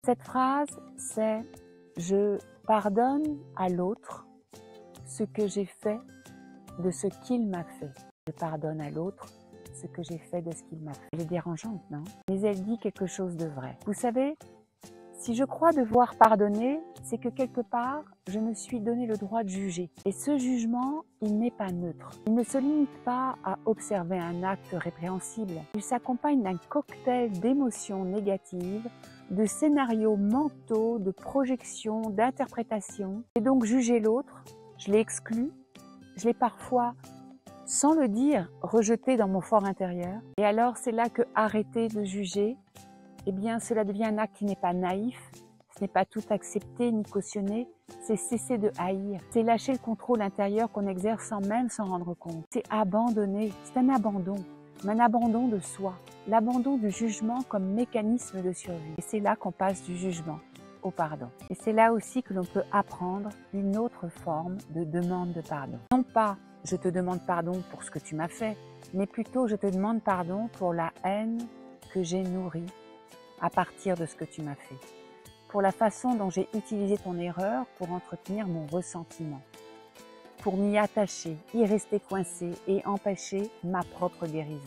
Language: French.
Cette phrase, c'est « Je pardonne à l'autre ce que j'ai fait de ce qu'il m'a fait. Je pardonne à l'autre ce que j'ai fait de ce qu'il m'a fait. » Elle est dérangeante, non? Mais elle dit quelque chose de vrai. Vous savez, si je crois devoir pardonner, c'est que quelque part, je me suis donné le droit de juger. Et ce jugement, il n'est pas neutre. Il ne se limite pas à observer un acte répréhensible. Il s'accompagne d'un cocktail d'émotions négatives, de scénarios mentaux, de projections, d'interprétations. Et donc juger l'autre, je l'ai exclu, je l'ai parfois, sans le dire, rejeté dans mon fort intérieur. Et alors c'est là que arrêter de juger, eh bien cela devient un acte qui n'est pas naïf, ce n'est pas tout accepter ni cautionner, c'est cesser de haïr, c'est lâcher le contrôle intérieur qu'on exerce sans même s'en rendre compte. C'est abandonner, c'est un abandon de soi, l'abandon du jugement comme mécanisme de survie. Et c'est là qu'on passe du jugement au pardon. Et c'est là aussi que l'on peut apprendre une autre forme de demande de pardon. Non pas « je te demande pardon pour ce que tu m'as fait », mais plutôt « je te demande pardon pour la haine que j'ai nourrie à partir de ce que tu m'as fait, pour la façon dont j'ai utilisé ton erreur pour entretenir mon ressentiment, pour m'y attacher, y rester coincé et empêcher ma propre guérison. »